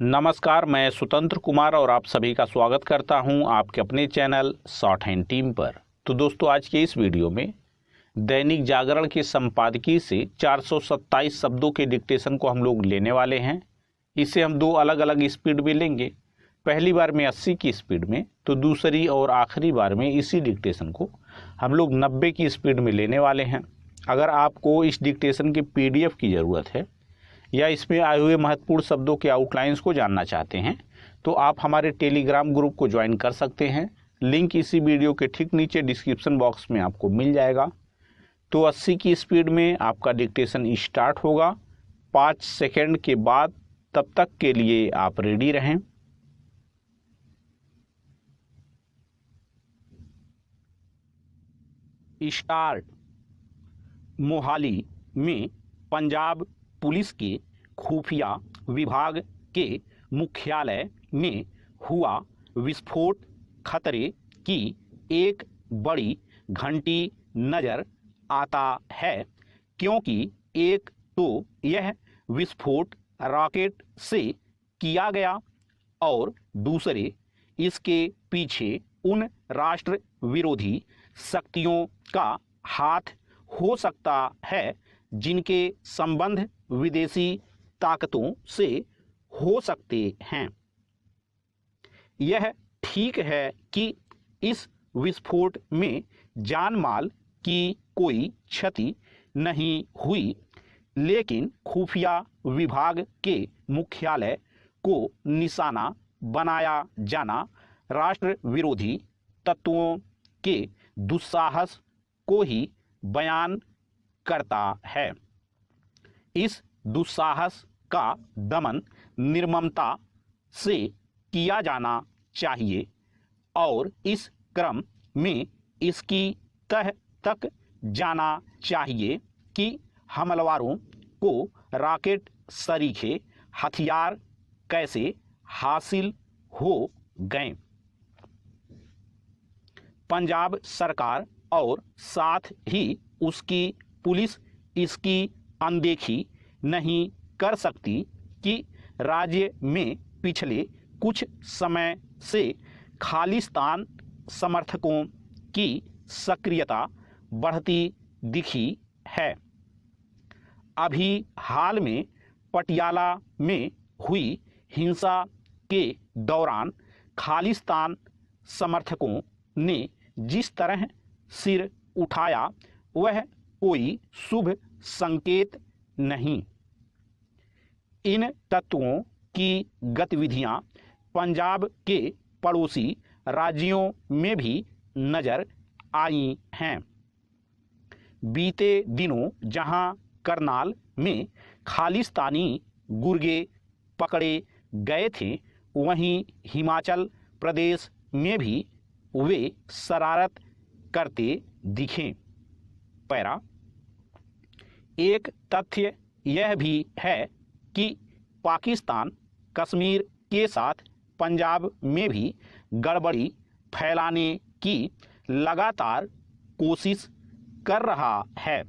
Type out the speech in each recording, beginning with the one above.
नमस्कार, मैं स्वतंत्र कुमार और आप सभी का स्वागत करता हूं आपके अपने चैनल शॉर्ट हैंड टीम पर। तो दोस्तों, आज के इस वीडियो में दैनिक जागरण के संपादकीय से 427 शब्दों के डिक्टेशन को हम लोग लेने वाले हैं। इसे हम दो अलग अलग स्पीड में लेंगे। पहली बार में 80 की स्पीड में, तो दूसरी और आखिरी बार में इसी डिक्टेशन को हम लोग 90 की स्पीड में लेने वाले हैं। अगर आपको इस डिक्टेशन के PDF की ज़रूरत है या इसमें आए हुए महत्वपूर्ण शब्दों के आउटलाइंस को जानना चाहते हैं तो आप हमारे टेलीग्राम ग्रुप को ज्वाइन कर सकते हैं। लिंक इसी वीडियो के ठीक नीचे डिस्क्रिप्शन बॉक्स में आपको मिल जाएगा। तो 80 की स्पीड में आपका डिक्टेशन स्टार्ट होगा 5 सेकंड के बाद। तब तक के लिए आप रेडी रहें। स्टार्ट। मोहाली में पंजाब पुलिस के खुफिया विभाग के मुख्यालय में हुआ विस्फोट खतरे की एक बड़ी घंटी नज़र आता है, क्योंकि एक तो यह विस्फोट रॉकेट से किया गया और दूसरे इसके पीछे उन राष्ट्र विरोधी शक्तियों का हाथ हो सकता है जिनके संबंध विदेशी ताकतों से हो सकते हैं। यह ठीक है कि इस विस्फोट में जान माल की कोई क्षति नहीं हुई, लेकिन खुफिया विभाग के मुख्यालय को निशाना बनाया जाना राष्ट्र विरोधी तत्वों के दुस्साहस को ही बयान करता है। इस दुस्साहस का दमन निर्ममता से किया जाना चाहिए और इस क्रम में इसकी तह तक जाना चाहिए कि हमलावरों को रॉकेट सरीखे हथियार कैसे हासिल हो गए। पंजाब सरकार और साथ ही उसकी पुलिस इसकी अनदेखी नहीं कर सकती कि राज्य में पिछले कुछ समय से खालिस्तान समर्थकों की सक्रियता बढ़ती दिखी है। अभी हाल में पटियाला में हुई हिंसा के दौरान खालिस्तान समर्थकों ने जिस तरह सिर उठाया वह कोई शुभ संकेत नहीं। इन तत्वों की गतिविधियां पंजाब के पड़ोसी राज्यों में भी नजर आई हैं। बीते दिनों जहां करनाल में खालिस्तानी गुर्गे पकड़े गए थे, वहीं हिमाचल प्रदेश में भी वे शरारत करते दिखे। पैरा। एक तथ्य यह भी है कि पाकिस्तान कश्मीर के साथ पंजाब में भी गड़बड़ी फैलाने की लगातार कोशिश कर रहा है।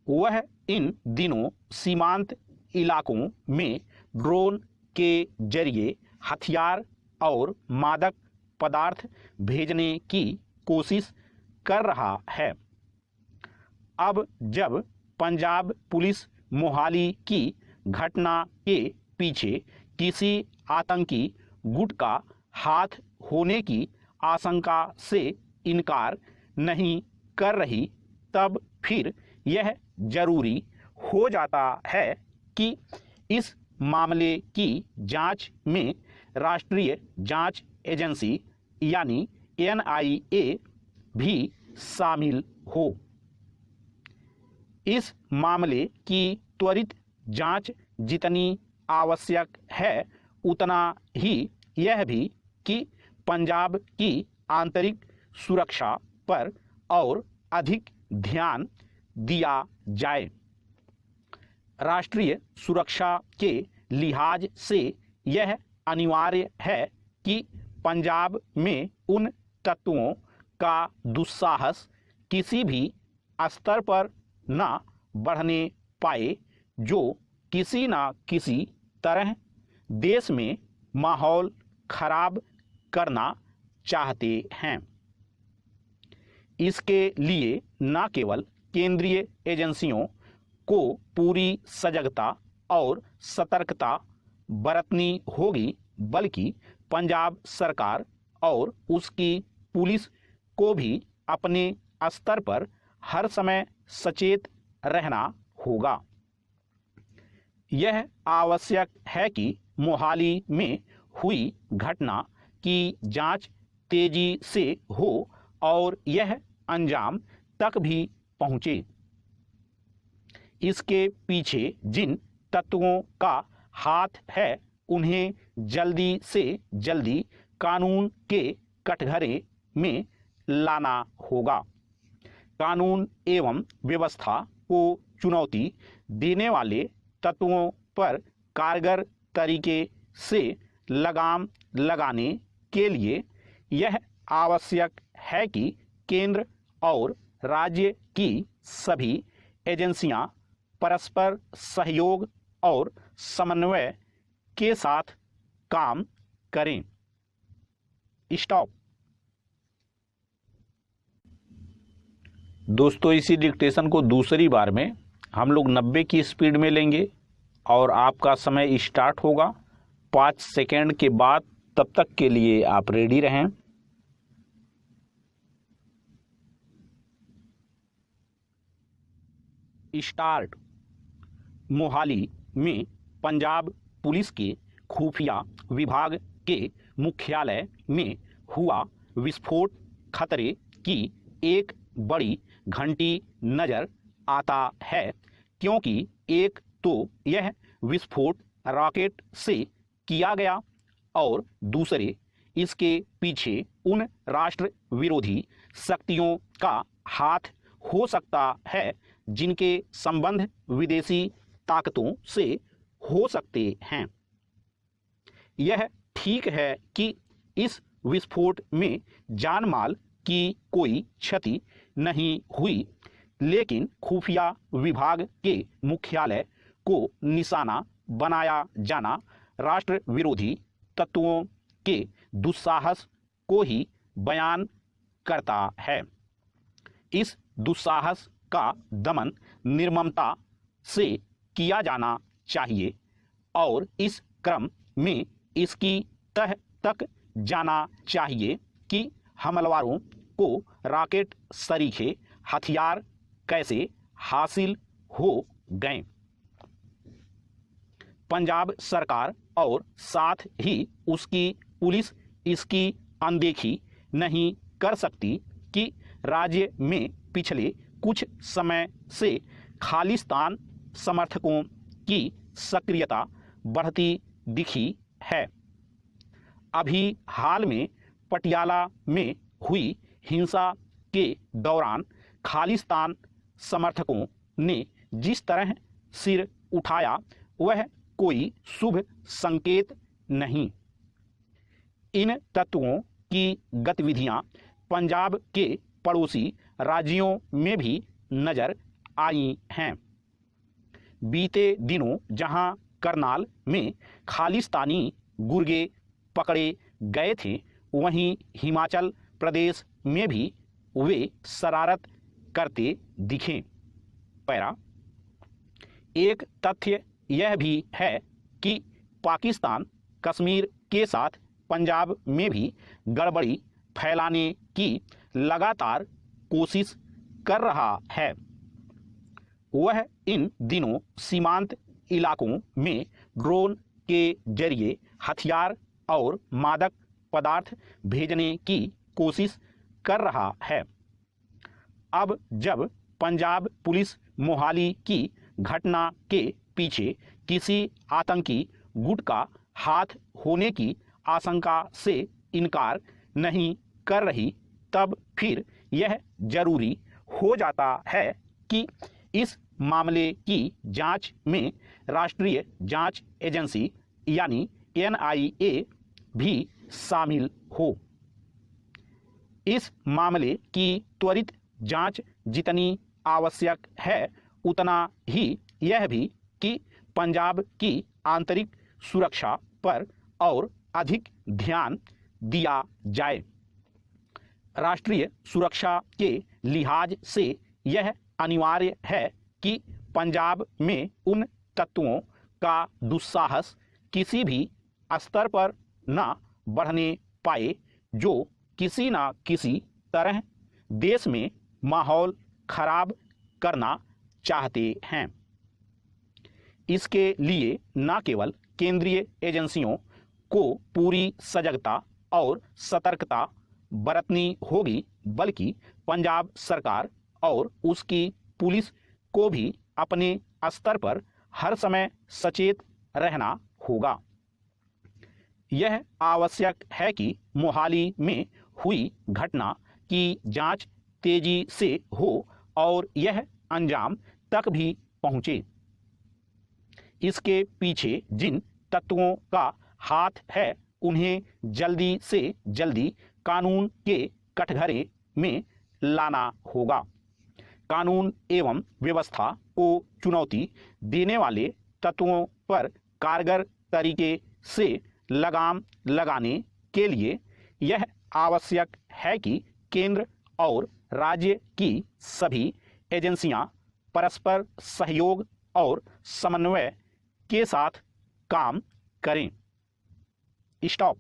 वह इन दिनों सीमांत इलाकों में ड्रोन के जरिए हथियार और मादक पदार्थ भेजने की कोशिश कर रहा है। अब जब पंजाब पुलिस मोहाली की घटना के पीछे किसी आतंकी गुट का हाथ होने की आशंका से इनकार नहीं कर रही, तब फिर यह जरूरी हो जाता है कि इस मामले की जांच में राष्ट्रीय जांच एजेंसी यानी NIA भी शामिल हो। इस मामले की त्वरित जांच जितनी आवश्यक है, उतना ही यह भी कि पंजाब की आंतरिक सुरक्षा पर और अधिक ध्यान दिया जाए। राष्ट्रीय सुरक्षा के लिहाज से यह अनिवार्य है कि पंजाब में उन तत्वों का दुस्साहस किसी भी स्तर पर न बढ़ने पाए जो किसी न किसी तरह देश में माहौल खराब करना चाहते हैं। इसके लिए न केवल केंद्रीय एजेंसियों को पूरी सजगता और सतर्कता बरतनी होगी, बल्कि पंजाब सरकार और उसकी पुलिस को भी अपने स्तर पर हर समय सचेत रहना होगा। यह आवश्यक है कि मोहाली में हुई घटना की जांच तेजी से हो और यह अंजाम तक भी पहुंचे। इसके पीछे जिन तत्वों का हाथ है उन्हें जल्दी से जल्दी कानून के कटघरे में लाना होगा। कानून एवं व्यवस्था को चुनौती देने वाले तत्वों पर कारगर तरीके से लगाम लगाने के लिए यह आवश्यक है कि केंद्र और राज्य की सभी एजेंसियां परस्पर सहयोग और समन्वय के साथ काम करें। स्टॉप। दोस्तों, इसी डिक्टेशन को दूसरी बार में हम लोग 90 की स्पीड में लेंगे और आपका समय स्टार्ट होगा 5 सेकेंड के बाद। तब तक के लिए आप रेडी रहें। स्टार्ट। मोहाली में पंजाब पुलिस के खुफिया विभाग के मुख्यालय में हुआ विस्फोट खतरे की एक बड़ी घंटी नजर आता है, क्योंकि एक तो यह विस्फोट रॉकेट से किया गया और दूसरे इसके पीछे उन राष्ट्र विरोधी शक्तियों का हाथ हो सकता है जिनके संबंध विदेशी ताकतों से हो सकते हैं। यह ठीक है कि इस विस्फोट में जान माल की कोई क्षति नहीं हुई, लेकिन खुफिया विभाग के मुख्यालय को निशाना बनाया जाना राष्ट्र विरोधी तत्वों के दुस्साहस को ही बयान करता है। इस दुस्साहस का दमन निर्ममता से किया जाना चाहिए और इस क्रम में इसकी तह तक जाना चाहिए कि हमलावरों को रॉकेट सरीखे हथियार कैसे हासिल हो गए। पंजाब सरकार और साथ ही उसकी पुलिस इसकी अनदेखी नहीं कर सकती कि राज्य में पिछले कुछ समय से खालिस्तान समर्थकों की सक्रियता बढ़ती दिखी है। अभी हाल में पटियाला में हुई हिंसा के दौरान खालिस्तान समर्थकों ने जिस तरह सिर उठाया वह कोई शुभ संकेत नहीं। इन तत्वों की गतिविधियां पंजाब के पड़ोसी राज्यों में भी नजर आई हैं। बीते दिनों जहां करनाल में खालिस्तानी गुर्गे पकड़े गए थे, वहीं हिमाचल प्रदेश में भी वे शरारत करते दिखे। पैरा। एक तथ्य यह भी है कि पाकिस्तान कश्मीर के साथ पंजाब में भी गड़बड़ी फैलाने की लगातार कोशिश कर रहा है। वह इन दिनों सीमांत इलाकों में ड्रोन के जरिए हथियार और मादक पदार्थ भेजने की कोशिश कर रहा है। अब जब पंजाब पुलिस मोहाली की घटना के पीछे किसी आतंकी गुट का हाथ होने की आशंका से इनकार नहीं कर रही, तब फिर यह जरूरी हो जाता है कि इस मामले की जांच में राष्ट्रीय जांच एजेंसी यानी NIA भी शामिल हो। इस मामले की त्वरित जांच जितनी आवश्यक है, उतना ही यह भी कि पंजाब की आंतरिक सुरक्षा पर और अधिक ध्यान दिया जाए। राष्ट्रीय सुरक्षा के लिहाज से यह अनिवार्य है कि पंजाब में उन तत्वों का दुस्साहस किसी भी स्तर पर न बढ़ने पाए जो किसी न किसी तरह देश में माहौल खराब करना चाहते हैं। इसके लिए न केवल केंद्रीय एजेंसियों को पूरी सजगता और सतर्कता बरतनी होगी, बल्कि पंजाब सरकार और उसकी पुलिस को भी अपने स्तर पर हर समय सचेत रहना होगा। यह आवश्यक है कि मोहाली में हुई घटना की जांच तेजी से हो और यह अंजाम तक भी पहुंचे। इसके पीछे जिन तत्वों का हाथ है उन्हें जल्दी से जल्दी कानून के कटघरे में लाना होगा। कानून एवं व्यवस्था को चुनौती देने वाले तत्वों पर कारगर तरीके से लगाम लगाने के लिए यह आवश्यक है कि केंद्र और राज्य की सभी एजेंसियां परस्पर सहयोग और समन्वय के साथ काम करें। स्टॉप।